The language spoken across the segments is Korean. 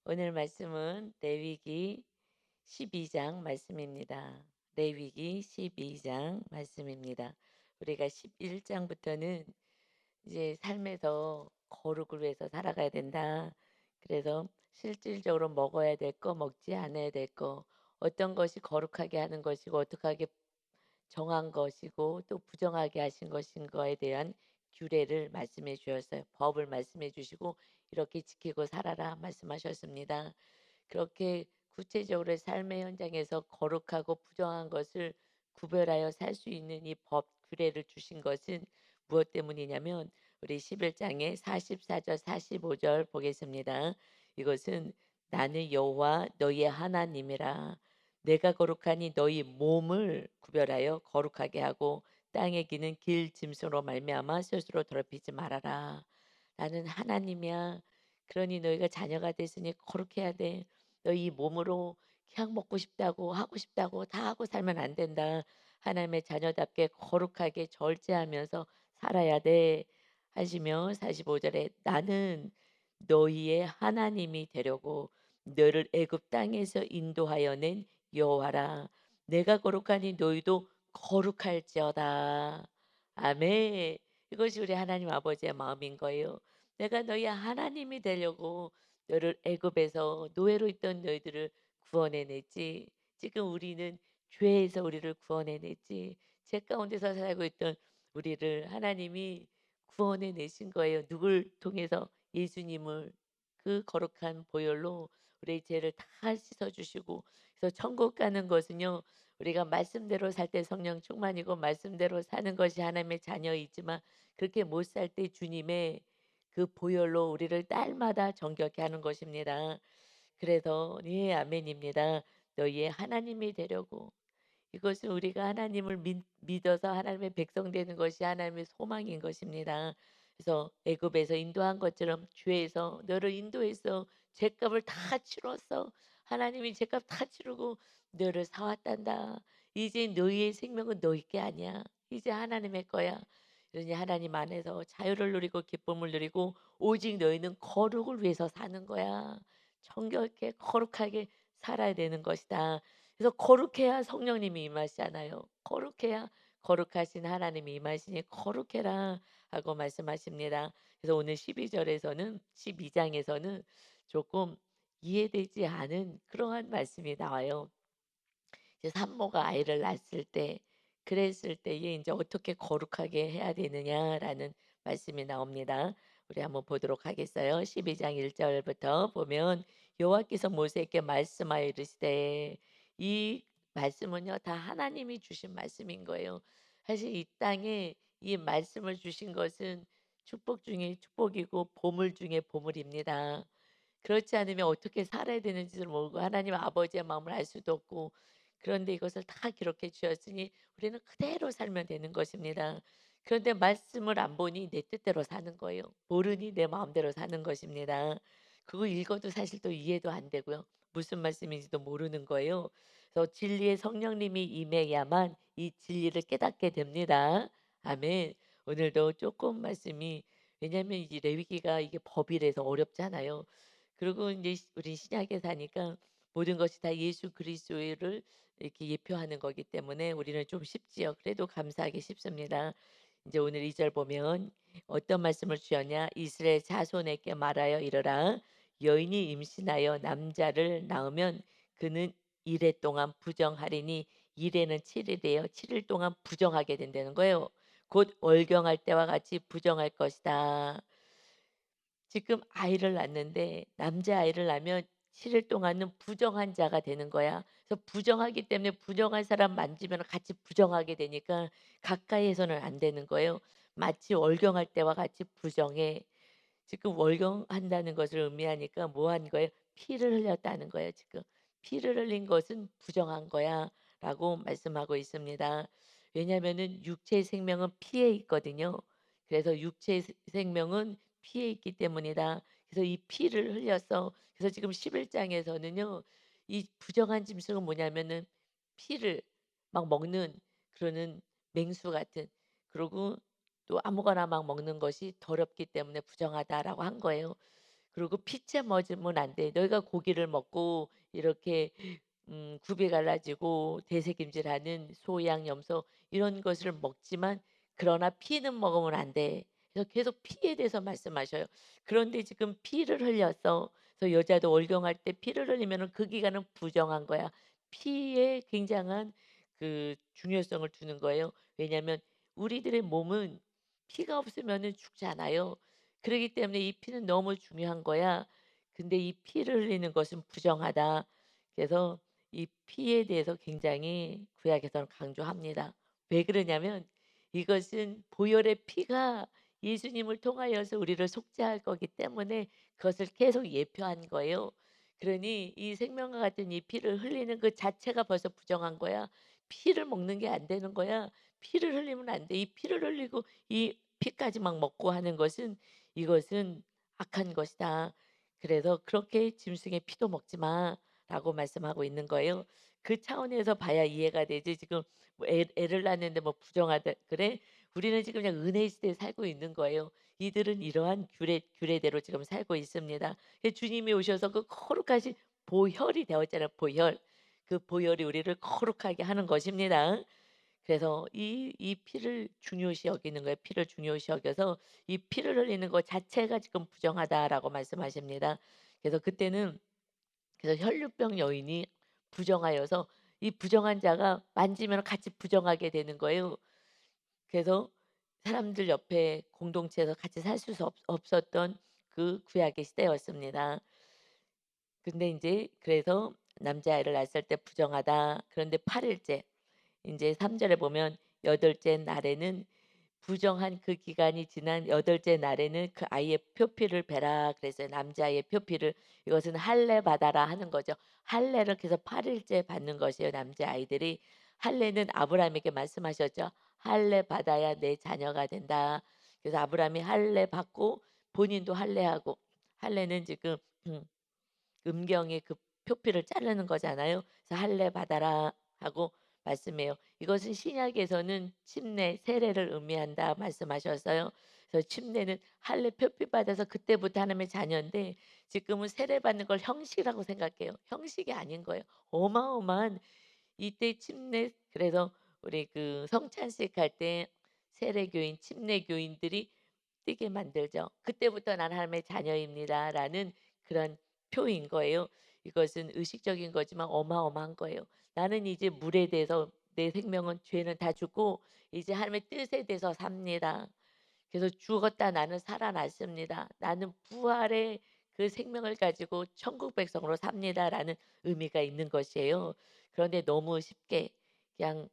오늘 말씀은 레위기 12장 말씀입니다. 레위기 12장 말씀입니다. 우리가 11장부터는 이제 삶에서 거룩을 위해서 살아가야 된다. 그래서 실질적으로 먹어야 될 거, 먹지 않아야 될 거, 어떤 것이 거룩하게 하는 것이고 어떻게 정한 것이고 또 부정하게 하신 것인 거에 대한 규례를 말씀해 주셨어요. 법을 말씀해 주시고 이렇게 지키고 살아라 말씀하셨습니다. 그렇게 구체적으로 삶의 현장에서 거룩하고 부정한 것을 구별하여 살 수 있는 이 법 규례를 주신 것은 무엇 때문이냐면 우리 11장의 44절 45절 보겠습니다. 이것은 나는 여호와 너희의 하나님이라 내가 거룩하니 너희 몸을 구별하여 거룩하게 하고 땅에 기는 길 짐승으로 말미암아 스스로 더럽히지 말아라. 나는 하나님이야. 그러니 너희가 자녀가 됐으니 거룩해야 돼. 너희 몸으로 그냥 먹고 싶다고 하고 싶다고 다 하고 살면 안 된다. 하나님의 자녀답게 거룩하게 절제하면서 살아야 돼. 하시며 45절에 나는 너희의 하나님이 되려고 너를 애굽 땅에서 인도하여 낸 여호와라. 내가 거룩하니 너희도 거룩할지어다. 아멘. 이것이 우리 하나님 아버지의 마음인 거예요. 내가 너희 하나님이 되려고 너를 애굽에서 노예로 있던 너희들을 구원해 냈지. 지금 우리는 죄에서 우리를 구원해 냈지. 죄 가운데서 살고 있던 우리를 하나님이 구원해 내신 거예요. 누굴 통해서? 예수님을 그 거룩한 보혈로 우리의 죄를 다 씻어 주시고 그래서 천국 가는 것은요. 우리가 말씀대로 살 때 성령 충만이고 말씀대로 사는 것이 하나님의 자녀이지만 그렇게 못 살 때 주님의 그 보혈로 우리를 날마다 정결케 하는 것입니다. 그래서 예 아멘입니다. 너희의 하나님이 되려고 이것은 우리가 하나님을 믿어서 하나님의 백성 되는 것이 하나님의 소망인 것입니다. 그래서 애굽에서 인도한 것처럼 주에서 너를 인도해서 죄값을 다 치렀어. 하나님이 죄값 다 치르고 너를 사왔단다. 이제 너희의 생명은 너희 게 아니야. 이제 하나님의 거야. 그러니 하나님 안에서 자유를 누리고 기쁨을 누리고 오직 너희는 거룩을 위해서 사는 거야. 정결케 거룩하게 살아야 되는 것이다. 그래서 거룩해야 성령님이 임하시잖아요. 거룩해야 거룩하신 하나님이 임하시니 거룩해라 하고 말씀하십니다. 그래서 오늘 12절에서는 12장에서는 조금 이해되지 않은 그러한 말씀이 나와요. 이제 산모가 아이를 낳았을 때 그랬을 때에 이제 어떻게 거룩하게 해야 되느냐라는 말씀이 나옵니다. 우리 한번 보도록 하겠어요. 12장 1절부터 보면 여호와께서 모세에게 말씀하여 이르시되 이 말씀은요 다 하나님이 주신 말씀인 거예요. 사실 이 땅에 이 말씀을 주신 것은 축복 중에 축복이고 보물 중에 보물입니다. 그렇지 않으면 어떻게 살아야 되는지를 모르고 하나님 아버지의 마음을 알 수도 없고 그런데 이것을 다 기록해 주셨으니 우리는 그대로 살면 되는 것입니다. 그런데 말씀을 안 보니 내 뜻대로 사는 거예요. 모르니 내 마음대로 사는 것입니다. 그거 읽어도 사실 또 이해도 안 되고요. 무슨 말씀인지도 모르는 거예요. 그래서 진리의 성령님이 임해야만 이 진리를 깨닫게 됩니다. 아멘. 오늘도 조금 말씀이 왜냐하면 이 레위기가 이게 법이라서 어렵잖아요. 그리고 이제 우리 신약에 사니까 모든 것이 다 예수 그리스도를 이렇게 예표하는 거기 때문에 우리는 좀 쉽지요. 그래도 감사하기 쉽습니다. 이제 오늘 2절 보면 어떤 말씀을 주셨냐? "이스라엘 자손에게 말하여 이르라. 여인이 임신하여 남자를 낳으면 그는 이래 동안 부정하리니 이래는 7 일이에요. 7일 동안 부정하게 된다는 거예요. 곧 월경할 때와 같이 부정할 것이다." 지금 아이를 낳는데 남자아이를 낳으면 7일 동안은 부정한 자가 되는 거야. 그래서 부정하기 때문에 부정한 사람 만지면 같이 부정하게 되니까 가까이에서는 안 되는 거예요. 마치 월경할 때와 같이 부정해. 지금 월경한다는 것을 의미하니까 뭐 한 거예요? 피를 흘렸다는 거예요 지금. "피를 흘린 것은 부정한 거야."라고 말씀하고 있습니다. 왜냐하면은 육체의 생명은 피에 있거든요. 그래서 육체의 생명은 피에 있기 때문이다. 그래서 이 피를 흘려서 그래서 지금 11 장에서는요. 이 부정한 짐승은 뭐냐면은 피를 막 먹는 그러는 맹수 같은 그러고 또 아무거나 막 먹는 것이 더럽기 때문에 부정하다라고 한 거예요. 그리고 피채 맞으면 안 돼. 너희가 고기를 먹고 이렇게 굽이 갈라지고 대세김질하는 소, 양, 염소 이런 것을 먹지만 그러나 피는 먹으면 안 돼. 그래서 계속 피에 대해서 말씀하셔요. 그런데 지금 피를 흘렸어. 그래서 여자도 월경할 때 피를 흘리면은 그 기간은 부정한 거야. 피에 굉장한 그 중요성을 두는 거예요. 왜냐하면 우리들의 몸은 피가 없으면은 죽잖아요. 그러기 때문에 이 피는 너무 중요한 거야. 근데 이 피를 흘리는 것은 부정하다. 그래서 이 피에 대해서 굉장히 구약에서는 강조합니다. 왜 그러냐면 이것은 보혈의 피가 예수님을 통하여서 우리를 속죄할 거기 때문에 그것을 계속 예표한 거예요. 그러니 이 생명과 같은 이 피를 흘리는 그 자체가 벌써 부정한 거야. 피를 먹는 게 안 되는 거야. 피를 흘리면 안 돼. 이 피를 흘리고 이 피까지 막 먹고 하는 것은 이것은 악한 것이다. 그래서 "그렇게 짐승의 피도 먹지 마."라고 말씀하고 있는 거예요. 그 차원에서 봐야 이해가 되지 지금 뭐 애를 낳는데 뭐 부정하다 그래? 우리는 지금 그냥 은혜의 시대에 살고 있는 거예요. 이들은 이러한 규례대로 지금 살고 있습니다. 주님이 오셔서 그 거룩하신 보혈이 되었잖아요, 보혈. 그 보혈이 우리를 거룩하게 하는 것입니다. 그래서 이 피를 중요시 여기는 거예요. 피를 중요시 여겨서 이 피를 흘리는 것 자체가 지금 부정하다라고 말씀하십니다. 그래서 그때는 그래서 혈류병 여인이 부정하여서 이 부정한 자가 만지면 같이 부정하게 되는 거예요. 그래서 사람들 옆에 공동체에서 같이 살 수 없었던 그 구약의 시대였습니다. 근데 이제 그래서 남자아이를 낳았을 때 부정하다. 그런데 8 일째 이제3 절에 보면 여덟째 날에는 부정한 그 기간이 지난 여덟째 날에는 그 아이의 표피를 베라 그랬어요. 남자아이의 표피를. 이것은 할례 받아라 하는 거죠. 할례를 그래서 8 일째 받는 것이에요, 남자아이들이. 할례는 아브라함에게 말씀하셨죠. "할례 받아야 내 자녀가 된다." 그래서 아브라함이 할례 받고 본인도 할례하고 할례는 지금 음 음경의 그 표피를 자르는 거잖아요. 그래서 "할례 받아라." 하고 말씀해요. 이것은 신약에서는 침례, 세례를 의미한다 말씀하셨어요. 그래서 침례는 할례 표피 받아서 그때부터 하나님의 자녀인데 지금은 세례 받는 걸 형식이라고 생각해요. 형식이 아닌 거예요. 어마어마한 이때 침례 그래서 우리 그 성찬식 할 때 세례교인, 침례교인들이 뛰게 만들죠. "그때부터 난 하나님의 자녀입니다."라는 그런 표인 거예요. 이것은 의식적인 거지만 어마어마한 거예요. 나는 이제 물에 대해서 내 생명은 죄는 다 죽고 이제 하나님의 뜻에 대해서 삽니다. 그래서 "죽었다 나는 살아났습니다. 나는 부활의 그 생명을 가지고 천국 백성으로 삽니다."라는 의미가 있는 것이에요. 그런데 너무 쉽게 그냥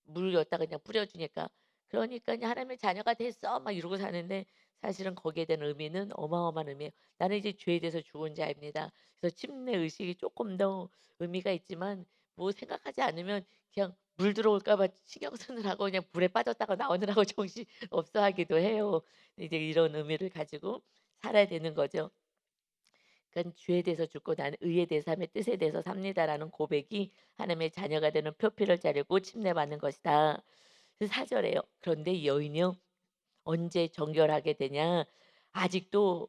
물 여기다가 그냥 뿌려 주니까 그러니까 그냥 '하나님의 자녀가 됐어.' 막 이러고 사는데 사실은 거기에 대한 의미는 어마어마한 의미예요. '나는 이제 죄에 대해서 죽은 자입니다.' 그래서 침례 의식이 조금 더 의미가 있지만 뭐 생각하지 않으면 그냥 물 들어올까 봐 신경 쓰느라고 그냥 물에 빠졌다가 나오느라고 정신없어 하기도 해요. 이제 이런 의미를 가지고 살아야 되는 거죠. 그러니까 '죄에 대해서 죽고 나는 의에 대해서 하나님의 뜻에 대해서 삽니다.'라는 고백이 하나님의 자녀가 되는 표피를 자르고 침례받는 것이다. 그 4 절에요. 그런데 이 여인이요 언제 정결하게 되냐? 아직도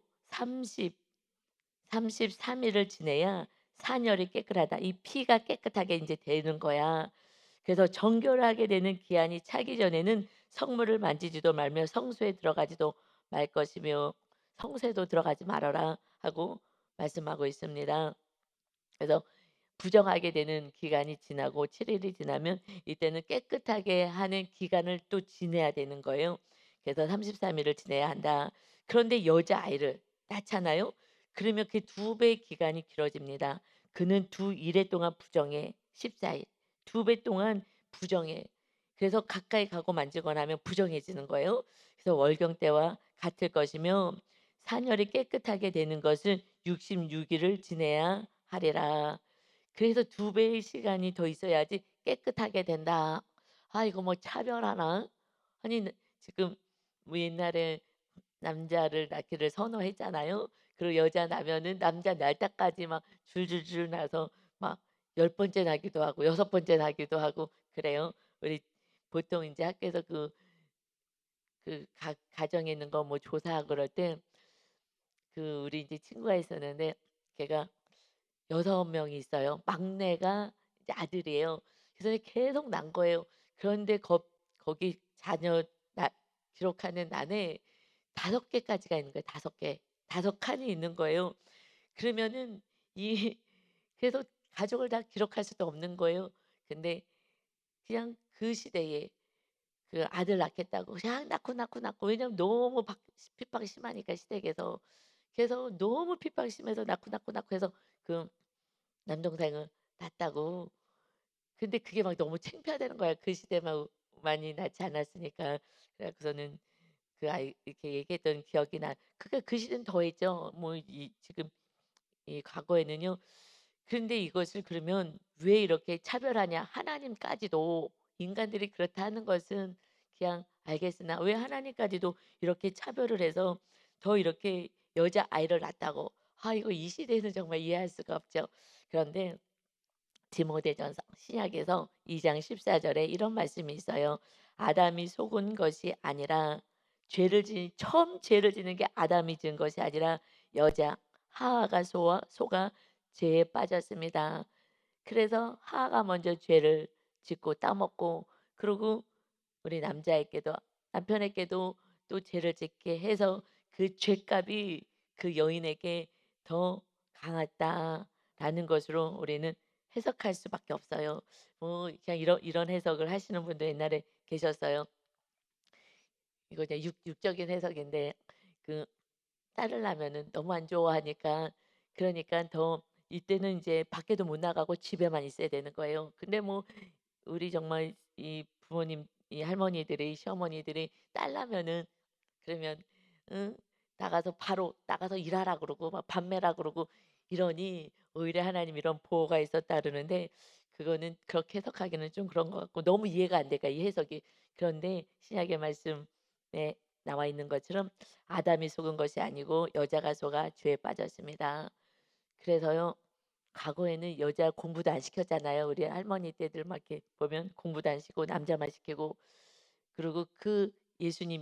33 일을 지내야 산열이 깨끗하다. 이 피가 깨끗하게 이제 되는 거야. 그래서 정결하게 되는 기한이 차기 전에는 성물을 만지지도 말며 성소에 들어가지도 말 것이며 성소에도 들어가지 말아라 하고 말씀하고 있습니다. 그래서 부정하게 되는 기간이 지나고 7 일이 지나면 이때는 깨끗하게 하는 기간을 또 지내야 되는 거예요. 그래서 33 일을 지내야 한다. 그런데 여자아이를 낳잖아요. 그러면 그 두 배 기간이 길어집니다. 그는 두 이래 동안 부정해 14 일. 두 배 동안 부정해. 그래서 가까이 가고 만지거나 하면 부정해지는 거예요. 그래서 월경 때와 같을 것이며 산열이 깨끗하게 되는 것은 66 일을 지내야 하리라. 그래서 두 배의 시간이 더 있어야지 깨끗하게 된다. 아 이거 뭐 차별하나? 아니 지금 뭐 옛날에 남자를 낳기를 선호했잖아요. 그리고 여자 낳으면은 남자 날 때까지 막 줄줄줄 나서 막 10번째 나기도 하고 6번째 나기도 하고 그래요. 우리 보통 이제 학교에서 그 가정에 있는 거 뭐 조사하고 그럴 때 우리 이제 친구가 있었는데 걔가 6명이 있어요. 막내가 이제 아들이에요. 그래서 계속 난 거예요. 그런데 거기 자녀 나 기록하는 난에 5개까지가 있는 거예요. 5개. 5칸이 있는 거예요. 그러면은 이 그래서 가족을 다 기록할 수도 없는 거예요. 근데 그냥 그 시대에 아들 낳겠다고 그냥 낳고 왜냐면 너무 핍박이 심하니까 시댁에서. 그래서 너무 핍박이 심해서 낳고 해서 그 남동생을 낳았다고. 근데 그게 막 너무 창피하다는 거야. 그 시대만 많이 낳지 않았으니까. 그래 갖고서는 그 아이 이렇게 얘기했던 기억이 나. 그 시대는 더했죠. 뭐 지금 이 과거에는요. 그런데 이것을 그러면 왜 이렇게 차별하냐. 하나님까지도 인간들이 그렇다 하는 것은 그냥 알겠으나 왜 하나님까지도 이렇게 차별을 해서 더 이렇게 여자아이를 낳았다고. 이거 이 시대에는 정말 이해할 수가 없죠. 그런데 디모데전서 신약에서 2장 14 절에 이런 말씀이 있어요. 아담이 속은 것이 아니라 처음 죄를 지는 게 아담이 지은 것이 아니라 여자 하와가 소가 죄에 빠졌습니다. 그래서 하와가 먼저 죄를 짓고 따먹고, 그리고 우리 남자에게도 남편에게도 또 죄를 짓게 해서 그 죄값이 그 여인에게 더 강했다라는 것으로 우리는 해석할 수밖에 없어요. 뭐 그냥 이런 해석을 하시는 분도 옛날에 계셨어요. 이거 그냥 육적인 해석인데 그 딸을 낳으면은 너무 안 좋아하니까, 그러니까 더 이때는 이제 밖에도 못 나가고 집에만 있어야 되는 거예요. 근데 뭐 우리 정말 이 부모님, 이 할머니들이 시어머니들이 딸 낳으면은 그러면 응 바로 나가서 일하라 그러고 막 밤매라 그러고 이러니 오히려 하나님 이런 보호가 있었다 그러는데, 그거는 그렇게 해석하기는 좀 그런 것 같고 너무 이해가 안 되니까 이 해석이. 그런데 신약의 말씀에 나와 있는 것처럼 아담이 속은 것이 아니고 여자가 속아 죄에 빠졌습니다. 그래서요, 과거에는 여자 공부도 안 시켰잖아요. 우리 할머니 때들 막 이렇게 보면 공부도 안 시키고 남자만 시키고. 그리고 예수님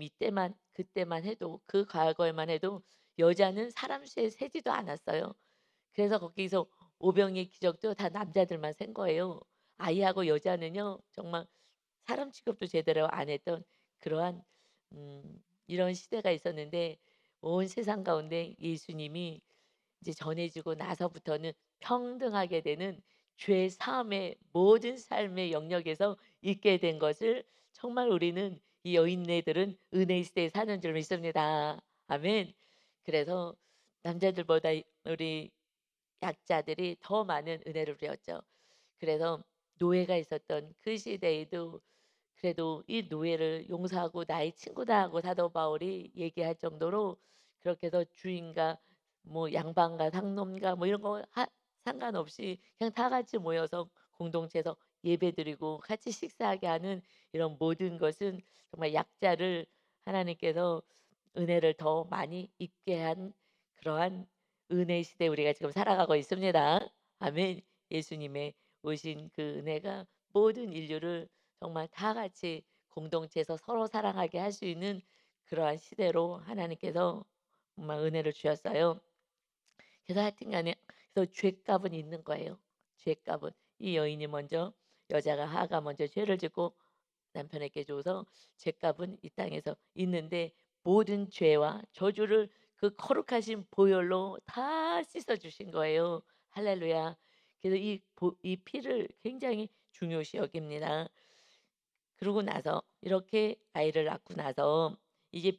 그때만 해도, 그 과거에만 해도 여자는 사람 수에 세지도 않았어요. 그래서 거기서 오병이의 기적도 다 남자들만 센 거예요. 아이하고 여자는요 정말 사람 취급도 제대로 안 했던 그러한 이런 시대가 있었는데, 온 세상 가운데 예수님이 이제 전해지고 나서부터는 평등하게 되는 죄 사함의 모든 삶의 영역에서 있게 된 것을 정말 우리는, 이 여인네들은 은혜의 시대에 사는 줄 믿습니다. 아멘. 그래서 남자들보다 우리 약자들이 더 많은 은혜를 누렸죠. 그래서 노예가 있었던 그 시대에도 그래도 이 노예를 용서하고 나의 친구다 하고 사도 바울이 얘기할 정도로, 그렇게 해서 주인과 뭐 양반과 상놈과 뭐 이런 거 상관없이 그냥 다 같이 모여서 공동체에서 예배드리고 같이 식사하게 하는 이런 모든 것은 정말 약자를 하나님께서 은혜를 더 많이 입게 한 그러한 은혜 시대에 우리가 지금 살아가고 있습니다. 아멘. 예수님의 오신 그 은혜가 모든 인류를 정말 다 같이 공동체에서 서로 사랑하게 할 수 있는 그러한 시대로 하나님께서 정말 은혜를 주셨어요. 그래서 하여튼 간에 그래서 죄값은 있는 거예요. 죄값은. 이 여인이 먼저, 여자가 하가 먼저 죄를 짓고 남편에게 줘서 죄값은 이 땅에서 있는데, 모든 죄와 저주를 그 거룩하신 보혈로 다 씻어 주신 거예요. 할렐루야. 그래서 이 피를 굉장히 중요시 여깁니다. 그러고 나서 이렇게 아이를 낳고 나서 이제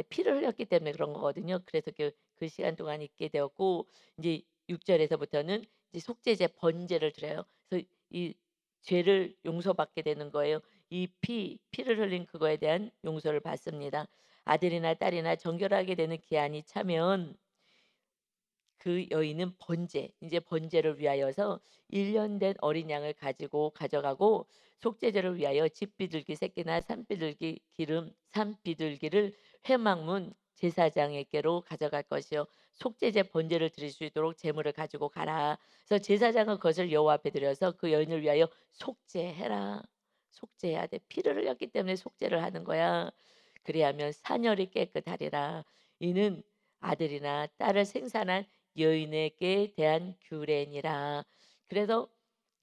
피를 흘렸기 때문에 그런 거거든요. 그래서 그 시간 동안 있게 되었고, 이제 6 절에서부터는 이제 속죄제 번제를 드려요. 그래서 이 죄를 용서받게 되는 거예요. 이 피를 흘린 그거에 대한 용서를 받습니다. 아들이나 딸이나 정결하게 되는 기한이 차면 그 여인은 이제 번제를 위하여서 1년 된 어린 양을 가져가고, 속죄제를 위하여 집비둘기 새끼나 산비둘기를 회막문 제사장에게로 가져갈 것이요 속죄제 번제를 드릴 수 있도록 제물을 가지고 가라. 그래서 제사장은 그것을 여호와 앞에 드려서 그 여인을 위하여 속죄해라. 속죄해야 돼. 피를 흘렸기 때문에 속죄를 하는 거야. 그리하면 사녀리 깨끗하리라. 이는 아들이나 딸을 생산한 여인에게 대한 규례니라. 그래서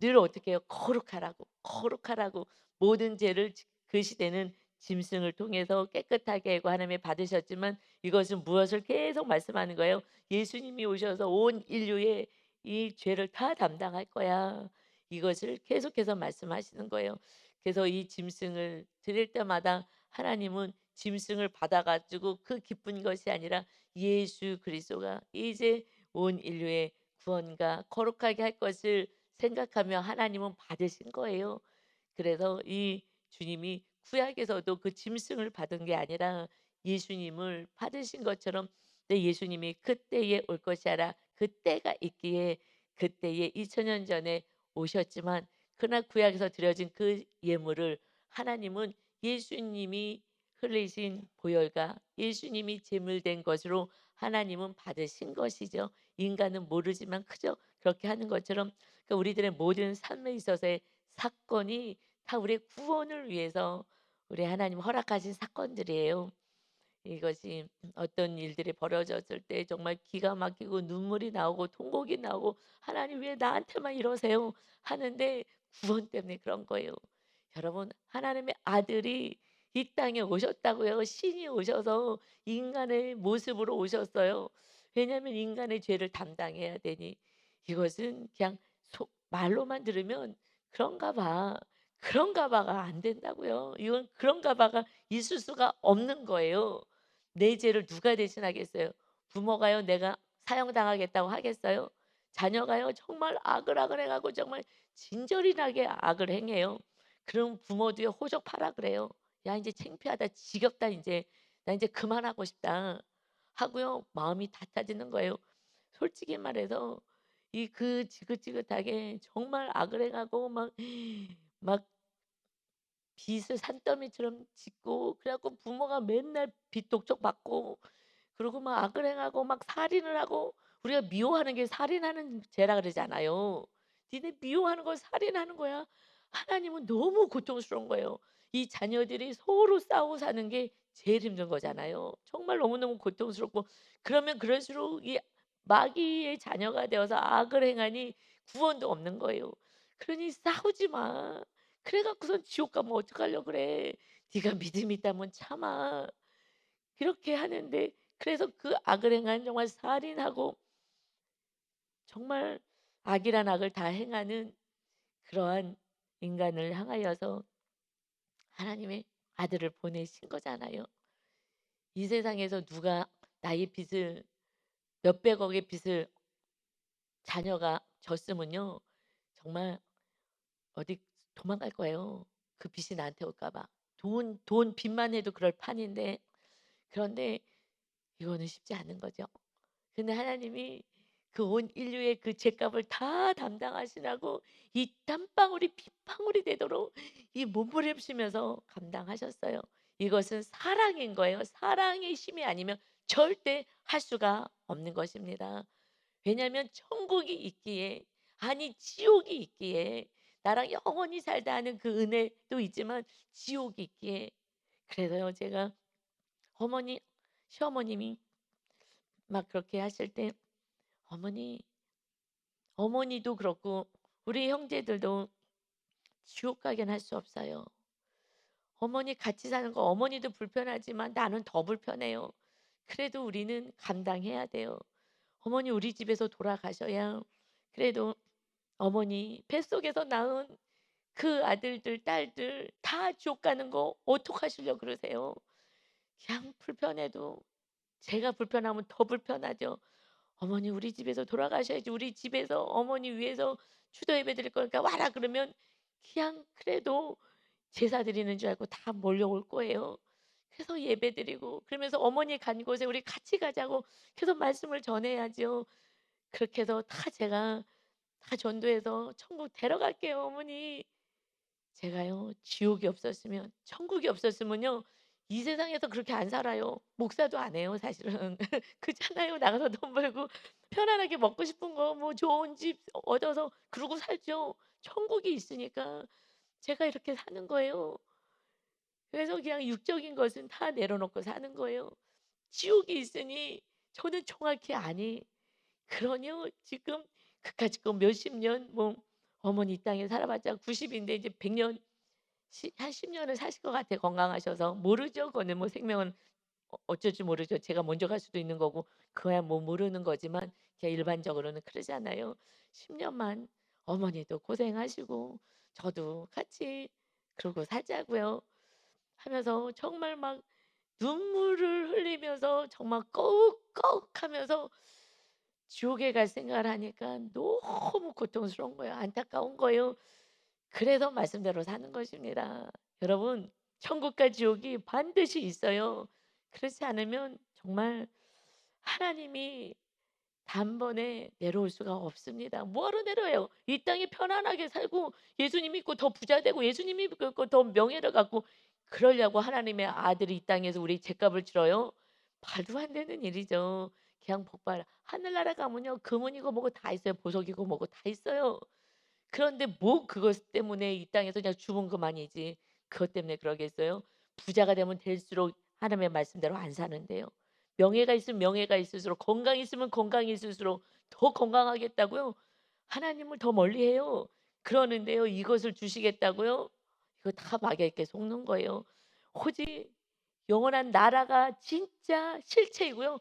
늘 어떻게 해요? 거룩하라고, 거룩하라고 모든 죄를 그 시대는 짐승을 통해서 깨끗하게 하고 하나님이 받으셨지만 이것은 무엇을 계속 말씀하는 거예요? 예수님이 오셔서 온 인류의 이 죄를 다 담당할 거야. 이것을 계속해서 말씀하시는 거예요. 그래서 이 짐승을 드릴 때마다 하나님은 짐승을 받아 가지고 그 기쁜 것이 아니라 예수 그리스도가 이제 온 인류의 구원과 거룩하게 할 것을 생각하며 하나님은 받으신 거예요. 그래서 이 주님이 구약에서도 그 짐승을 받은 게 아니라 예수님을 받으신 것처럼 내 예수님이 그때에 올 것이라 그때가 있기에 그때에 2000년 전에 오셨지만 그러나 구약에서 드려진 그 예물을 하나님은 예수님이 흘리신 보혈과 예수님이 제물된 것으로 하나님은 받으신 것이죠. 인간은 모르지만 그저 그렇게 하는 것처럼 그러니까 우리들의 모든 삶에 있어서의 사건이 다 우리의 구원을 위해서 우리 하나님 허락하신 사건들이에요. 이것이 어떤 일들이 벌어졌을 때 정말 기가 막히고 눈물이 나오고 통곡이 나오고 '하나님 왜 나한테만 이러세요?' 하는데 구원 때문에 그런 거예요. 여러분 하나님의 아들이 이 땅에 오셨다고요. 신이 오셔서 인간의 모습으로 오셨어요. 왜냐하면 인간의 죄를 담당해야 되니. 이것은 그냥 말로만 들으면 '그런가 봐. 그런가 봐가 안 된다고요. 이건 그런가 봐가 있을 수가 없는 거예요. 내 죄를 누가 대신하겠어요? 부모가요 내가 사형당하겠다고 하겠어요? 자녀가요 정말 악을 해 갖고 정말 진절이나게 악을 행해요. 그럼 부모도요 호적하라 그래요. "야 인제 창피하다. 지겹다 인제. 나 인제 그만하고 싶다." 하고요 마음이 닫혀지는 거예요. 솔직히 말해서 이 그 지긋지긋하게 정말 악을 해 가고 막 빚을 산더미처럼 짓고 그래 갖고 부모가 맨날 빚 독촉 받고 그러고 막 악을 행하고 막 살인을 하고 우리가 미워하는 게 살인하는 죄라 그러잖아요. "니네 미워하는 걸 살인하는 거야." 하나님은 너무 고통스러운 거예요. 이 자녀들이 서로 싸우고 사는 게 제일 힘든 거잖아요. 정말 너무너무 고통스럽고 그러면 그럴수록 이 마귀의 자녀가 되어서 악을 행하니 구원도 없는 거예요. 그러니 "싸우지 마." 그래 갖고선 지옥 가면 어떡하려고 그래. 네가 믿음 있다면 참아. 이렇게 하는데 그래서 그 악을 행한 정말 살인하고 정말 악이란 악을 다 행하는 그러한 인간을 향하여서 하나님의 아들을 보내신 거잖아요. 이 세상에서 누가 나의 빚을 몇백억의 빚을 자녀가 졌으면요. 정말 어디 도망갈 거예요. 그 빚이 나한테 올까 봐. 돈 빚만 해도 그럴 판인데 그런데 이거는 쉽지 않은 거죠. 근데 하나님이 그 온 인류의 그 죄값을 다 담당하시라고 이 땀방울이 핏방울이 되도록 이 몸부림치면서 감당하셨어요. 이것은 사랑인 거예요. 사랑의 힘이 아니면 절대 할 수가 없는 것입니다. 왜냐하면 천국이 있기에 아니 지옥이 있기에 나랑 영원히 살다 하는 그 은혜도 있지만 지옥이 있기에 그래서요 제가 어머니 시어머님이 막 그렇게 하실 때 어머니, 어머니도 그렇고 우리 형제들도 지옥 가게는 할 수 없어요. 어머니 같이 사는 거 어머니도 불편하지만 나는 더 불편해요. 그래도 우리는 감당해야 돼요. 어머니 우리 집에서 돌아가셔야 그래도 어머니 뱃속에서 낳은 그 아들들, 딸들 다 지옥 가는 거 어떡하시려고 그러세요? 그냥 불편해도 제가 불편하면 더 불편하죠. "어머니 우리 집에서 돌아가셔야지. 우리 집에서 어머니 위해서 추도 예배 드릴 거니까 와라." 그러면 그냥 그래도 제사 드리는 줄 알고 다 몰려올 거예요. 그래서 예배 드리고 그러면서 어머니 간 곳에 우리 같이 가자고 계속 말씀을 전해야죠. 그렇게 해서 다 제가 다 전도해서 "천국 데려갈게요 어머니." 제가요 지옥이 없었으면 천국이 없었으면요 이 세상에서 그렇게 안 살아요. 목사도 안 해요 사실은. 그렇잖아요. 나가서 돈 벌고 편안하게 먹고 싶은 거 뭐 좋은 집 얻어서 그러고 살죠. 천국이 있으니까 제가 이렇게 사는 거예요. 그래서 그냥 육적인 것은 다 내려놓고 사는 거예요. 지옥이 있으니 저는 정확히 아니 그러뇨 지금 그까짓 거 몇십 년 뭐 어머니 이 땅에 살아봤자 90 인데 이제 100년 한 10 년은 사실 것 같아 건강하셔서. 모르죠. 그거는 뭐 생명은 어쩔 줄 모르죠. 제가 먼저 갈 수도 있는 거고 그거야 뭐 모르는 거지만 그냥 일반적으로는 그러잖아요. 10 년만 어머니도 고생하시고 저도 같이 그러고 살자고요 하면서 정말 막 눈물을 흘리면서 정말 꺽꺽하면서 지옥에 갈 생각을 하니까 너무 고통스러운 거예요. 안타까운 거예요. 그래서 말씀대로 사는 것입니다. 여러분 천국과 지옥이 반드시 있어요. 그렇지 않으면 정말 하나님이 단번에 내려올 수가 없습니다. 뭐하러 내려요? 이 땅에 편안하게 살고 예수님 믿고 더 부자 되고 예수님 믿고 더 명예를 갖고 그러려고 하나님의 아들이 이 땅에서 우리 죗값을 치러요? 말도 안 되는 일이죠. 그냥 복발 하늘나라 가면요 금은이고 뭐고 다 있어요. 보석이고 뭐고 다 있어요. 그런데 뭐 그것 때문에 이 땅에서 그냥 죽은 그만이지 그것 때문에 그러겠어요? 부자가 되면 될수록 하나님의 말씀대로 안 사는데요. 명예가 있으면 명예가 있을수록 건강이 있으면 건강이 있을수록 더 건강하겠다고요? 하나님을 더 멀리해요. 그러는데요. 이것을 주시겠다고요? 이거 다 마귀에게 속는 거예요. 오직 영원한 나라가 진짜 실체이고요.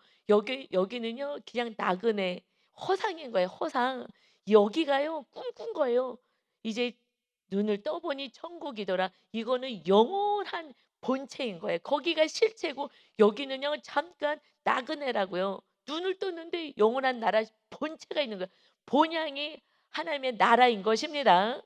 여기는요 그냥 나그네 허상인 거예요. 허상. 여기가요 꿈꾼 거예요. 이제 눈을 떠보니 천국이더라. 이거는 영원한 본체인 거예요. 거기가 실체고 여기는요 잠깐 나그네라고요. 눈을 떴는데 영원한 나라 본체가 있는 거예요. 본향이 하나님의 나라인 것입니다.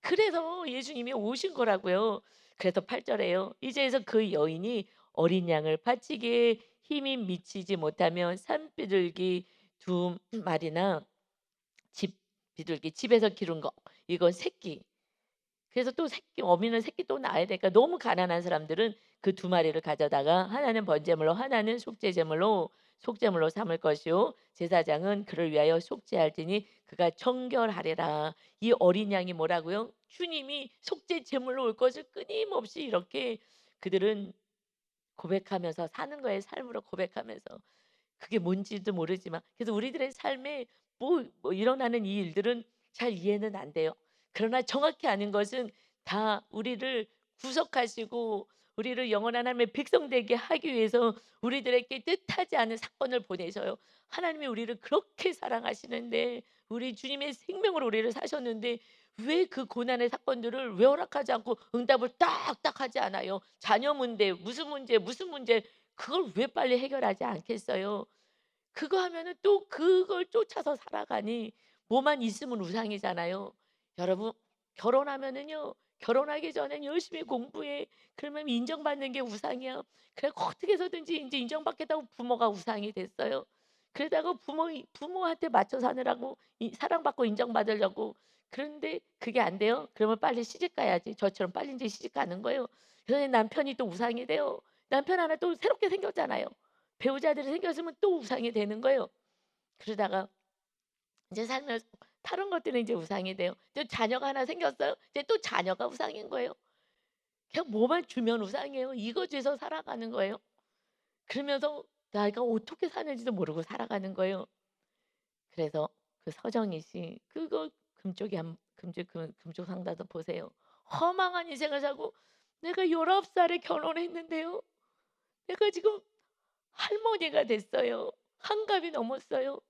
그래서 예수님이 오신 거라고요. 그래서 8 절에요. 이제서 그 여인이 어린 양을 바치기에 힘이 미치지 못하면 산비둘기 두 마리나 집 비둘기 집에서 기른 거 이건 새끼. 그래서 또 새끼 어미는 새끼 또 낳아야 되니까 너무 가난한 사람들은 그 두 마리를 가져다가 하나는 번제물로 하나는 속죄제물로 삼을 것이요 제사장은 그를 위하여 속죄할지니 그가 정결하리라. 이 어린 양이 뭐라고요? 주님이 속죄 제물로 올 것을 끊임없이 이렇게 그들은 고백하면서 사는 거예요. 삶으로 고백하면서. 그게 뭔지도 모르지만 그래서 우리들의 삶에 뭐 일어나는 이 일들은 잘 이해는 안 돼요. 그러나 정확히 아는 것은 다 우리를 구속하시고 우리를 영원한 하나님의 백성 되게 하기 위해서 우리들에게 뜻하지 않은 사건을 보내셔요. 하나님이 우리를 그렇게 사랑하시는데 우리 주님의 생명으로 우리를 사셨는데 왜 그 고난의 사건들을 왜 허락하지 않고 응답을 딱딱 하지 않아요? 자녀 문제, 무슨 문제 그걸 왜 빨리 해결하지 않겠어요? 그거 하면은 또 그걸 쫓아서 살아가니 뭐만 있으면 우상이잖아요. 여러분 결혼하면은요. 결혼하기 전엔 열심히 공부해. 그러면 인정받는 게 우상이야. 그래 어떻게 해서든지 인제 인정받겠다고 부모가 우상이 됐어요. 그러다가 부모한테 맞춰 사느라고 사랑받고 인정받으려고 그런데 그게 안 돼요? 그러면 빨리 시집 가야지. 저처럼 빨리 인제 시집 가는 거예요. 그러니 남편이 또 우상이 돼요. 남편 하나 또 새롭게 생겼잖아요. 배우자들이 생겼으면 또 우상이 되는 거예요. 그러다가 이제 살면서 다른 것들은 이제 우상이 돼요. 또 자녀가 하나 생겼어요. 이제 또 자녀가 우상인 거예요. 그냥 뭐만 주면 우상이에요. 이거 줘서 살아가는 거예요. 그러면서 내가 어떻게 사는지도 모르고 살아가는 거예요. 그래서 그 서정희 씨 그거 금쪽이 한 금쪽 상가도 보세요. 허망한 인생을 살고 내가 19 살에 결혼했는데요. 내가 지금 할머니가 됐어요. 한갑이 넘었어요.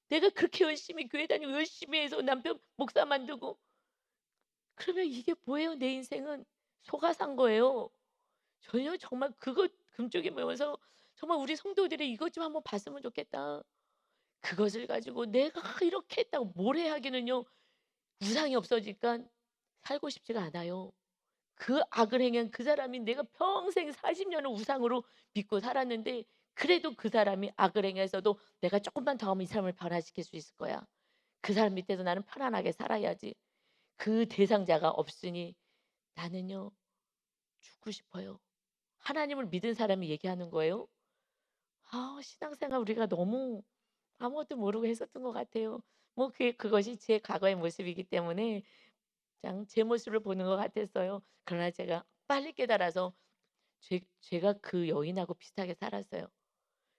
내가 그렇게 열심히 교회 다니고 열심히 해서 남편 목사 만들고 그러면 이게 뭐예요? 내 인생은 속아 산 거예요. 전혀 정말 그거 금쪽이 보면서 정말 우리 성도들이 이것 좀 한번 봤으면 좋겠다. 그것을 가지고 내가 이렇게 했다고 모래하기는요. 우상이 없어지니까 살고 싶지가 않아요. 그 악을 행한 그 사람이 내가 평생 40 년을 우상으로 믿고 살았는데 그래도 그 사람이 악을 행해서도 '내가 쪼끔만 더 하면 이 사람을 변화시킬 수 있을 거야. 그 사람 밑에서 나는 편안하게 살아야지.' 그 대상자가 없으니 나는요 죽고 싶어요. 하나님을 믿은 사람이 얘기하는 거예요. 신앙생활 우리가 너무 아무것도 모르고 했었던 것 같아요. 뭐 그것이 제 과거의 모습이기 때문에 그냥 제 모습을 보는 것 같았어요. 그러나 제가 빨리 깨달아서 제가 그 여인하고 비슷하게 살았어요.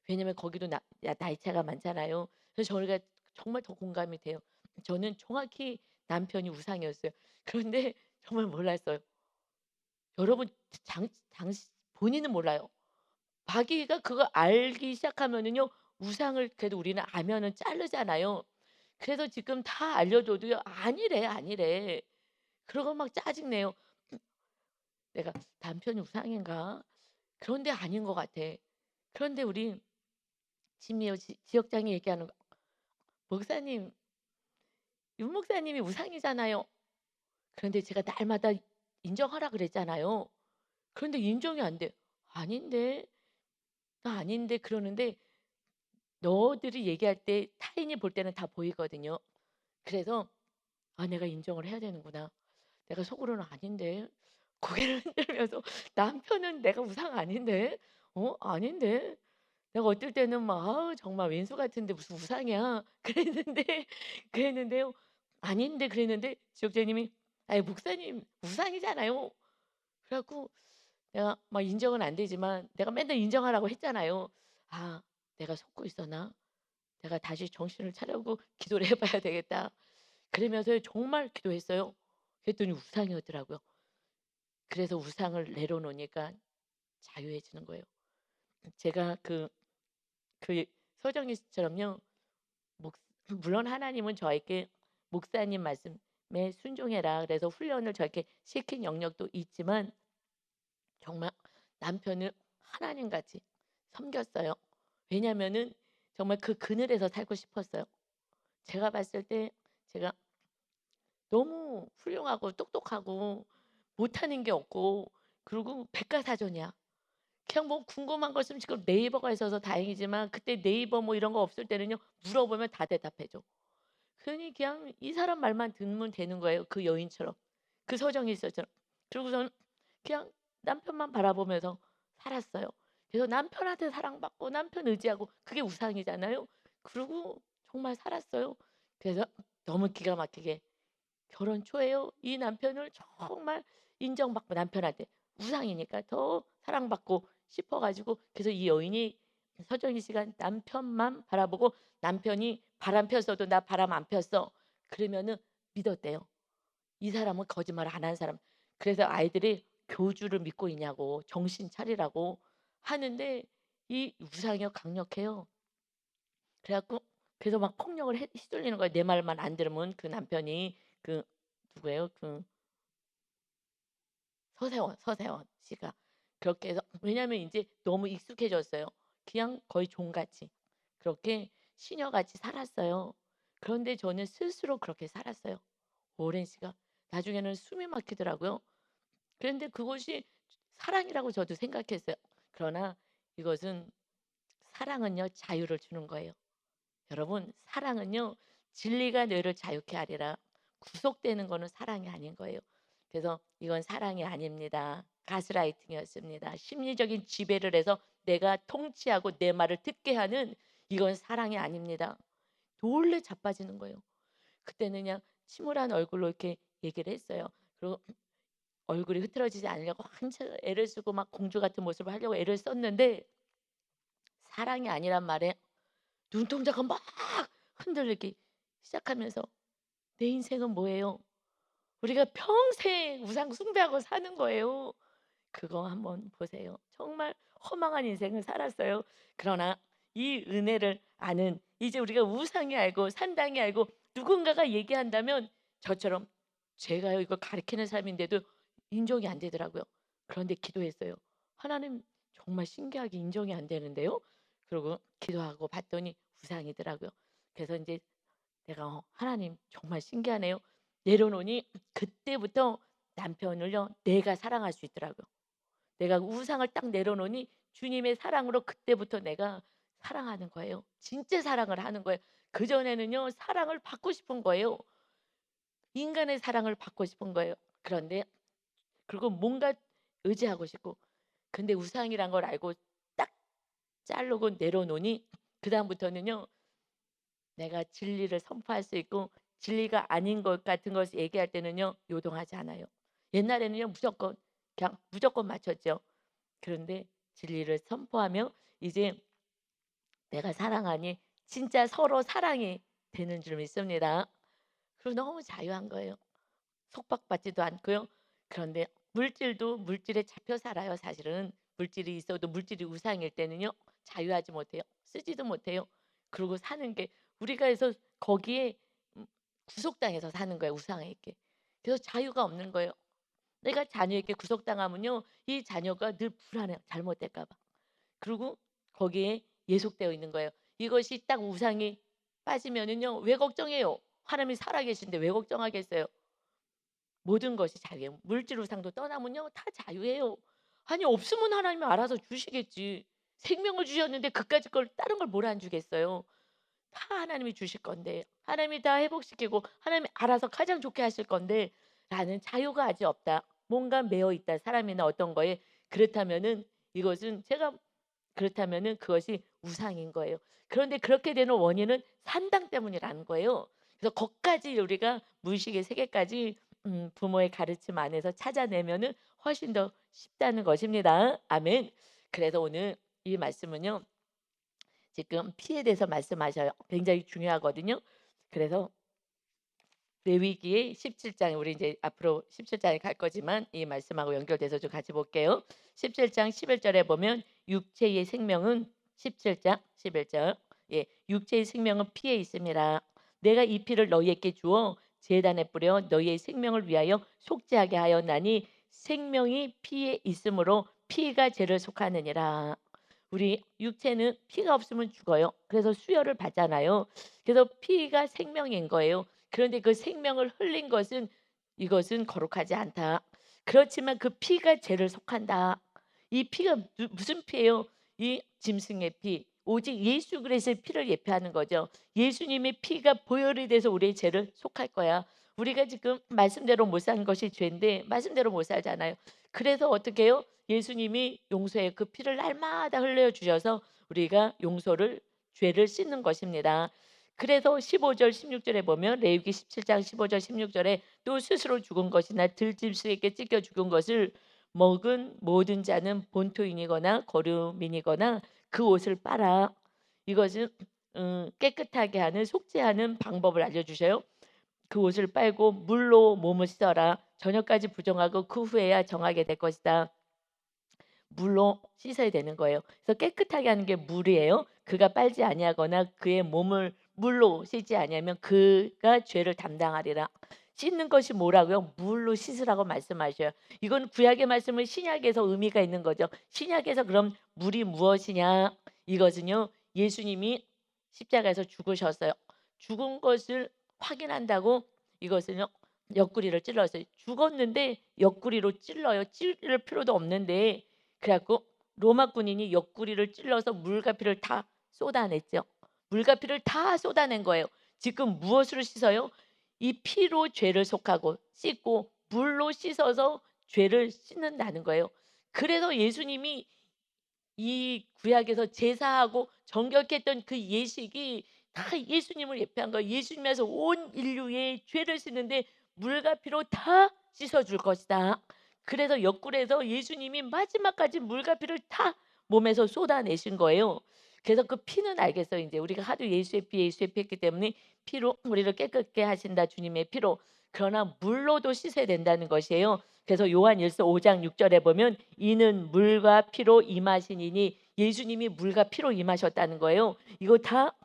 왜냐면 거기도 나이 차가 많잖아요. 그래서 저희가 정말 더 공감이 돼요. 저는 정확히 남편이 우상이었어요. 그런데 정말 몰랐어요. 여러분 당시 본인은 몰라요. 자기가 그거 알기 시작하면은요 우상을 그래도 우리는 알면은 자르잖아요. 그래서 지금 다 알려줘도요 "아니래, 아니래." 그러고 막 짜증 내요. 내가 '남편이 우상인가? 그런데 아닌 것 같아.' 그런데 우리 지미어 지역장이 얘기하는 거 "목사님, 윤 목사님이 우상이잖아요." 그런데 제가 날마다 인정하라 그랬잖아요. 그런데 인정이 안 돼. "아닌데. 나 아닌데." 그러는데 너들이 얘기할 때 타인이 볼 때는 다 보이거든요. 그래서 '아 내가 인정을 해야 되는구나. 내가 속으로는 아닌데.' 고개를 흔들면서 '남편은 내가 우상 아닌데? 아닌데?' 내가 어떨 때는 막 '아우 정말 왼수 같은데 무슨 우상이야.' 그랬는데요. "아닌데." 그랬는데 지역장님이 "아이 목사님 우상이잖아요." 그래 갖고 내가 막 인정은 안 되지만 내가 맨날 인정하라고 했잖아요. '아 내가 속고 있었나? 내가 다시 정신을 차리고 기도를 해 봐야 되겠다.' 그러면서 정말 기도했어요. 그랬더니 우상이었더라고요. 그래서 우상을 내려놓으니까 자유해지는 거예요. 제가 그 서정희 씨처럼요. 목 물론 하나님은 저에게 "목사님 말씀에 순종해라." 그래서 훈련을 저에게 시킨 영역도 있지만 정말 남편을 하나님같이 섬겼어요. 왜냐하면은 정말 그 그늘에서 살고 싶었어요. 제가 봤을 때 제가 너무 훌륭하고 똑똑하고 못하는 게 없고 그리고 백과사전이야. 그냥 뭐 궁금한 거 있으면 지금 네이버가 있어서 다행이지만 그때 네이버 뭐 이런 거 없을 때는요 물어보면 다 대답해 줘. 그러니 그냥 이 사람 말만 듣면 되는 거예요, 그 여인처럼. 그 서정이 있었처럼. 그러고서는 그냥 남편만 바라보면서 살았어요. 그래서 남편한테 사랑받고 남편 의지하고 그게 우상이잖아요. 그러고 정말 살았어요. 그래서 너무 기가 막히게 결혼 초에요. 이 남편을 정말 인정받고 남편한테 우상이니까 더 사랑받고 싶어 가지고 그래서 이 여인이 서정희 씨가 남편만 바라보고 남편이 바람 폈어도 "나 바람 안 폈어." 그러면은 믿었대요. 이 사람은 거짓말 안 하는 사람. 그래서 아이들이 교주를 믿고 있냐고 정신 차리라고 하는데 이 우상이 강력해요. 그래 갖고 그래서 막 폭력을 휘둘리는 거예요. 내 말만 안 들으면 그 남편이 그 누구예요? 그 서세원 씨가 그렇게 해서 왜냐하면 인제 너무 익숙해졌어요. 그냥 거의 종같이 그렇게 시녀같이 살았어요. 그런데 저는 스스로 그렇게 살았어요, 오랜 시간. 나중에는 숨이 막히더라고요. 그런데 그것이 사랑이라고 저도 생각했어요. 그러나 이것은 사랑은요 자유를 주는 거예요. 여러분 사랑은요 진리가 너희를 자유케 하리라. 구속되는 거는 사랑이 아닌 거예요. 그래서 이건 사랑이 아닙니다. 가스라이팅이었습니다. 심리적인 지배를 해서 내가 통치하고 내 말을 듣게 하는 이건 사랑이 아닙니다. 놀래 자빠지는 거예요. 그때는 그냥 침울한 얼굴로 이렇게 얘기를 했어요. 그리고 얼굴이 흐트러지지 않으려고 한참 애를 쓰고 막 공주 같은 모습을 하려고 애를 썼는데 사랑이 아니란 말에 눈동자가 막 흔들리기 시작하면서 '내 인생은 뭐예요?' 우리가 평생 우상 숭배하고 사는 거예요. 그거 한번 보세요. 정말 허망한 인생을 살았어요. 그러나 이 은혜를 아는 이제 우리가 우상이 알고 산당이 알고 누군가가 얘기한다면 저처럼 제가요 이걸 가리키는 사람인데도 인정이 안 되더라고요. 그런데 기도했어요. 하나님 정말 신기하게 인정이 안 되는데요. 그러고 기도하고 봤더니 우상이더라고요. 그래서 인제 내가 하나님 정말 신기하네요. 내려놓으니 그때부터 남편을요 내가 사랑할 수 있더라고요. 내가 우상을 딱 내려놓으니 주님의 사랑으로 그때부터 내가 사랑하는 거예요. 진짜 사랑을 하는 거예요. 그전에는요 사랑을 받고 싶은 거예요. 인간의 사랑을 받고 싶은 거예요. 그런데 그리고 뭔가 의지하고 싶고 근데 우상이란 걸 알고 딱 자르고 내려놓으니 그다음부터는요 내가 진리를 선포할 수 있고 진리가 아닌 것 같은 것을 얘기할 때는요 요동하지 않아요. 옛날에는요 무조건 그냥 무조건 맞췄죠. 그런데 진리를 선포하며 이제 내가 사랑하니 진짜 서로 사랑이 되는 줄 믿습니다. 그리고 너무 자유한 거예요. 속박받지도 않고요. 그런데 물질도 물질에 잡혀 살아요. 사실은 물질이 있어도 물질이 우상일 때는요. 자유하지 못해요. 쓰지도 못해요. 그리고 사는 게 우리가 해서 거기에 음 구속당해서 사는 거예요, 우상에게. 그래서 자유가 없는 거예요. 내가 자녀에게 구속당하면요. 이 자녀가 늘 불안해요, 잘못될까 봐. 그리고 거기에 예속되어 있는 거예요. 이것이 딱 우상이 빠지면은요. 왜 걱정해요? 하나님이 살아계신데 왜 걱정하겠어요? 모든 것이 자유예요. 물질 우상도 떠나면요. 다 자유예요. 아니 없으면 하나님이 알아서 주시겠지. 생명을 주셨는데 그까짓 걸 다른 걸 뭘 안 주겠어요. 다 하나님이 주실 건데 하나님이 다 회복시키고 하나님이 알아서 가장 좋게 하실 건데 나는 자유가 아직 없다. 뭔가 매여 있다. 사람이나 어떤 거에. 그렇다면은 이것은 제가 그렇다면은 그것이 우상인 거예요. 그런데 그렇게 되는 원인은 산당 때문이라는 거예요. 그래서 거기까지 우리가 무의식의 세계까지 부모의 가르침 안에서 찾아내면은 훨씬 더 쉽다는 것입니다. 아멘. 그래서 오늘 이 말씀은요. 지금 피에 대해서 말씀하셔요. 굉장히 중요하거든요. 그래서 레위기의 17장 우리 이제 앞으로 17장에 갈 거지만 이 말씀하고 연결돼서 좀 같이 볼게요. 17장 11절에 보면 육체의 생명은 17장 11절 예, 육체의 생명은 피에 있습니다. 내가 이 피를 너희에게 주어 제단에 뿌려 너희의 생명을 위하여 속죄하게 하였나니 생명이 피에 있으므로 피가 죄를 속하느니라. 우리 육체는 피가 없으면 죽어요. 그래서 수혈을 받잖아요. 그래서 피가 생명인 거예요. 그런데 그 생명을 흘린 것은 이것은 거룩하지 않다. 그렇지만 그 피가 죄를 속한다. 이 피가 무슨 피예요? 이 짐승의 피. 오직 예수 그리스도의 피를 예표하는 거죠. 예수님의 피가 보혈이 돼서 우리의 죄를 속할 거야. 우리가 지금 말씀대로 못 사는 것이 죄인데 말씀대로 못 살잖아요. 그래서 어떻게 해요? 예수님이 용서의 그 피를 날마다 흘려 주셔서 우리가 용서를 죄를 씻는 것입니다. 그래서 15절 16절에 보면 레위기 17장 15절 16절에 또 스스로 죽은 것이나 들짐승에게 찢겨 죽은 것을 먹은 모든 자는 본토인이거나 거류민이거나 그 옷을 빨아. 이것은 깨끗하게 하는 속죄하는 방법을 알려주셔요. 그 옷을 빨고 물로 몸을 씻어라. 저녁까지 부정하고 그 후에야 정하게 될 것이다. 물로 씻어야 되는 거예요. 그래서 깨끗하게 하는 게 물이에요. 그가 빨지 아니하거나 그의 몸을 물로 씻지 아니하면 그가 죄를 담당하리라. 씻는 것이 뭐라고요? 물로 씻으라고 말씀하셔요. 이건 구약의 말씀은 신약에서 의미가 있는 거죠. 신약에서 그럼 물이 무엇이냐? 이것은요. 예수님이 십자가에서 죽으셨어요. 죽은 것을 확인한다고 이것은요. 옆구리를 찔렀어요. 죽었는데 옆구리로 찔러요. 찌를 필요도 없는데 그래갖고 로마 군인이 옆구리를 찔러서 물과 피를 다 쏟아냈죠. 물과 피를 다 쏟아낸 거예요. 지금 무엇으로 씻어요? 이 피로 죄를 속하고 씻고 물로 씻어서 죄를 씻는다는 거예요. 그래서 예수님이 이 구약에서 제사하고 정결했던 그 예식이 다 예수님을 예표한 거예요. 예수님에서 온 인류의 죄를 씻는데 물과 피로 다 씻어줄 것이다. 그래서 옆구리에서 예수님이 마지막까지 물과 피를 다 몸에서 쏟아내신 거예요. 그래서 그 피는 알겠어요. 이제 우리가 하도 예수의 피 했기 때문에 피로 우리를 깨끗게 하신다. 주님의 피로. 그러나 물로도 씻어야 된다는 것이에요. 그래서 요한일서 5장 6절에 보면 이는 물과 피로 임하시니니 예수님이 물과 피로 임하셨다는 거예요. 이거 다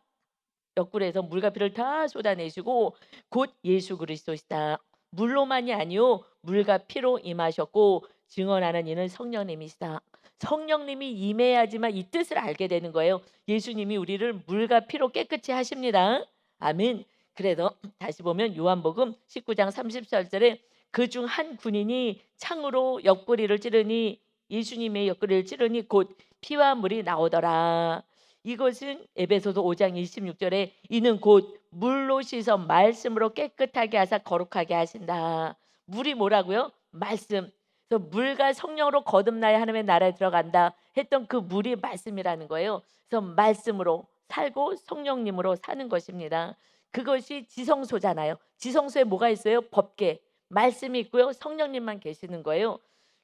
옆구리에서 물과 피를 다 쏟아내시고 곧 예수 그리스도시다. 물로만이 아니요 물과 피로 임하셨고 증언하는 이는 성령님이시다. 성령님이 임해야지만 이 뜻을 알게 되는 거예요. 예수님이 우리를 물과 피로 깨끗이 하십니다. 아멘. 그래서 다시 보면 요한복음 19장 34절에 그 중 한 군인이 창으로 옆구리를 찌르니 예수님의 옆구리를 찌르니 곧 피와 물이 나오더라. 이것은 에베소서 5장 26절에 이는 곧 물로 씻어 말씀으로 깨끗하게 하사 거룩하게 하신다. 물이 뭐라고요? 말씀. 그래서 물과 성령으로 거듭나야 하나님의 나라에 들어간다 했던 그 물이 말씀이라는 거예요. 그래서 말씀으로 살고 성령님으로 사는 것입니다. 그것이 지성소잖아요. 지성소에 뭐가 있어요? 법계, 말씀이 있고요. 성령님만 계시는 거예요.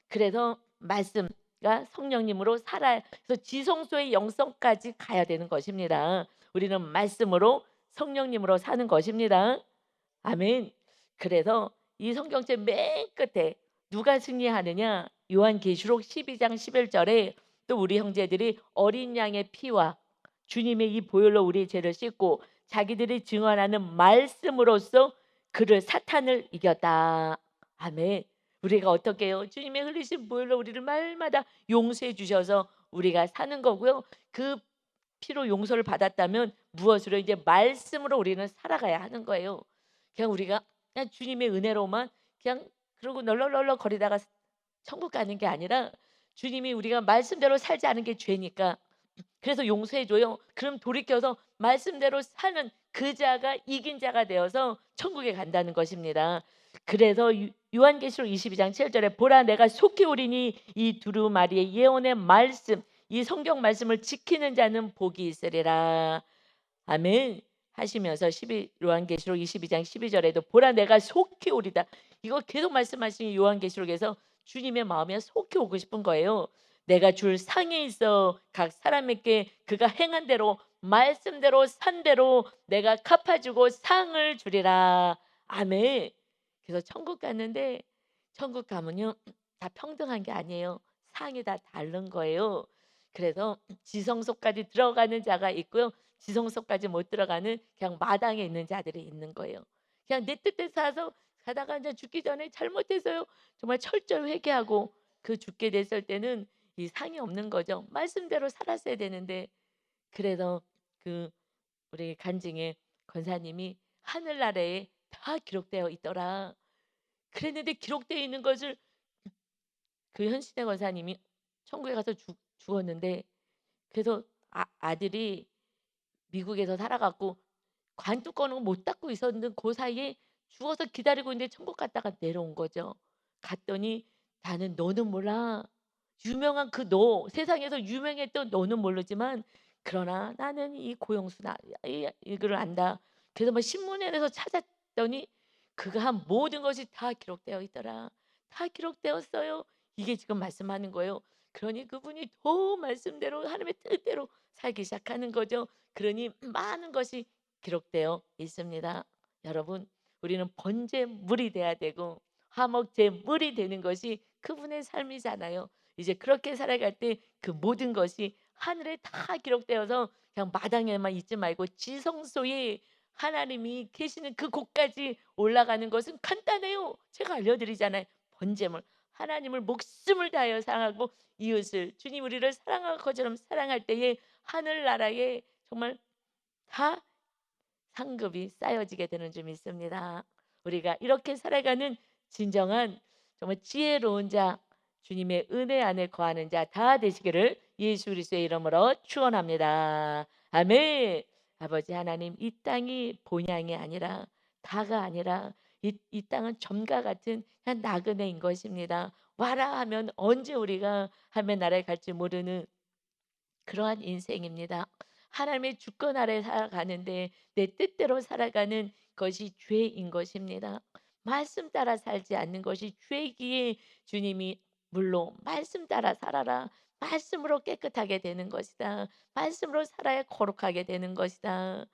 그래서 말씀 성령님으로 살아야, 그래서 지성소의 영성까지 가야 되는 것입니다. 우리는 말씀으로 성령님으로 사는 것입니다. 아멘. 그래서 이 성경책 맨 끝에 누가 승리하느냐? 요한계시록 12장 11절에 또 우리 형제들이 어린 양의 피와 주님의 이 보혈로 우리의 죄를 씻고 자기들이 증언하는 말씀으로써 그를 사탄을 이겼다. 아멘. 우리가 어떻게 해요? 주님의 흘리신 보혈로 우리를 말마다 용서해 주셔서 우리가 사는 거고요. 그 피로 용서를 받았다면 무엇으로? 이제 말씀으로 우리는 살아가야 하는 거예요. 그냥 우리가 그냥 주님의 은혜로만 그냥 그러고 널널널널 거리다가 천국 가는 게 아니라, 주님이 우리가 말씀대로 살지 않은 게 죄니까 그래서 용서해 줘요. 그럼 돌이켜서 말씀대로 사는 그 자가 이긴 자가 되어서 천국에 간다는 것입니다. 그래서 요한계시록 22장 7절에 보라 내가 속히 오리니 이 두루마리의 예언의 말씀, 이 성경 말씀을 지키는 자는 복이 있으리라. 아멘. 하시면서 요한계시록 22장 12절에도 보라 내가 속히 오리다. 이거 계속 말씀하신 요한계시록에서 주님의 마음에 속히 오고 싶은 거예요. 내가 줄 상이 있어 각 사람에게 그가 행한 대로 말씀대로 산 대로 내가 갚아주고 상을 주리라. 아멘. 그래서 천국 갔는데, 천국 가면요 다 평등한 게 아니에요. 상이 다 다른 거예요. 그래서 지성소까지 들어가는 자가 있고요. 지성소까지 못 들어가는 그냥 마당에 있는 자들이 있는 거예요. 그냥 내 뜻대로 사서 가다가 이제 죽기 전에 잘못해서요. 정말 철저히 회개하고 그 죽게 됐을 때는 이 상이 없는 거죠. 말씀대로 살았어야 되는데. 그래서 그 우리 간증의 권사님이 하늘나라에 다 기록되어 있더라. 그랬는데 기록되어 있는 것을 그 현신의 권사님이 천국에 가서 죽었는데, 그래서 아들이 미국에서 살아갖고 관뚜껑을 못 닫고 있었는 그 사이에 죽어서 기다리고 있는데 천국 갔다가 내려온 거죠. 갔더니 나는 너는 몰라. 유명한 그 너, 세상에서 유명했던 너는 모르지만 그러나 나는 이 고영수나 이거를 안다. 그래서 뭐 신문에서 찾았더니 그가 한 모든 것이 다 기록되어 있더라. 다 기록되었어요. 이게 지금 말씀하는 거예요. 그러니 그분이 더 말씀대로 하나님의 뜻대로 살기 시작하는 거죠. 그러니 많은 것이 기록되어 있습니다. 여러분, 우리는 번제물이 돼야 되고 화목제물이 되는 것이 그분의 삶이잖아요. 이제 그렇게 살아갈 때 그 모든 것이 하늘에 다 기록되어서 그냥 마당에만 있지 말고 지성소에 하나님이 계시는 그 곳까지 올라가는 것은 간단해요. 제가 알려드리잖아요. 번제물. 하나님을 목숨을 다하여 사랑하고 이웃을 주님 우리를 사랑한 것처럼 사랑할 때에 하늘나라에 정말 다 상급이 쌓여지게 되는 줄 믿습니다. 우리가 이렇게 살아가는 진정한 정말 지혜로운 자, 주님의 은혜 안에 거하는 자 다 되시기를 예수 그리스도의 이름으로 축원합니다. 아멘. 아버지 하나님, 이 땅이 본향이 아니라 다가 아니라 이 땅은 점과 같은 그냥 나그네인 것입니다. 와라 하면 언제 우리가 하면 나라에 갈지 모르는 그러한 인생입니다. 하나님의 주권 아래 살아가는데 내 뜻대로 살아가는 것이 죄인 것입니다. 말씀 따라 살지 않는 것이 죄이기에 주님이 물론 말씀 따라 살아라. 말씀으로 깨끗하게 되는 것이다. 말씀으로 살아야 거룩하게 되는 것이다.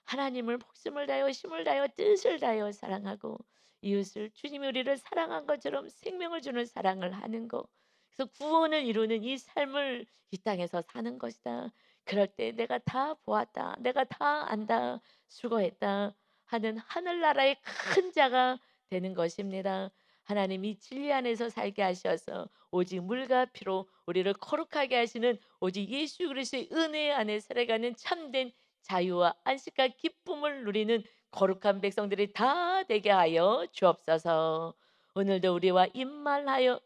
하나님을 목숨을 다하여 힘을 다하여 뜻을 다하여 사랑하고 이웃을 주님이 우리를 사랑한 것처럼 생명을 주는 사랑을 하는 것. 그래서 구원을 이루는 이 삶을 이 땅에서 사는 것이다. 그럴 때 내가 다 보았다. 내가 다 안다. 수고했다. 하는 하늘나라의 큰 자가 되는 것입니다. 하나님이 진리 안에서 살게 하셔서 오직 물과 피로 우리를 거룩하게 하시는 오직 예수 그리스도의 은혜 안에 살아가는 참된 자유와 안식과 기쁨을 누리는 거룩한 백성들이 다 되게 하여 주옵소서. 오늘도 우리와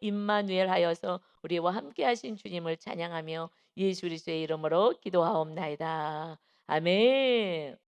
임마누엘하여서 우리와 함께 하신 주님을 찬양하며 예수 그리스도의 이름으로 기도하옵나이다. 아멘.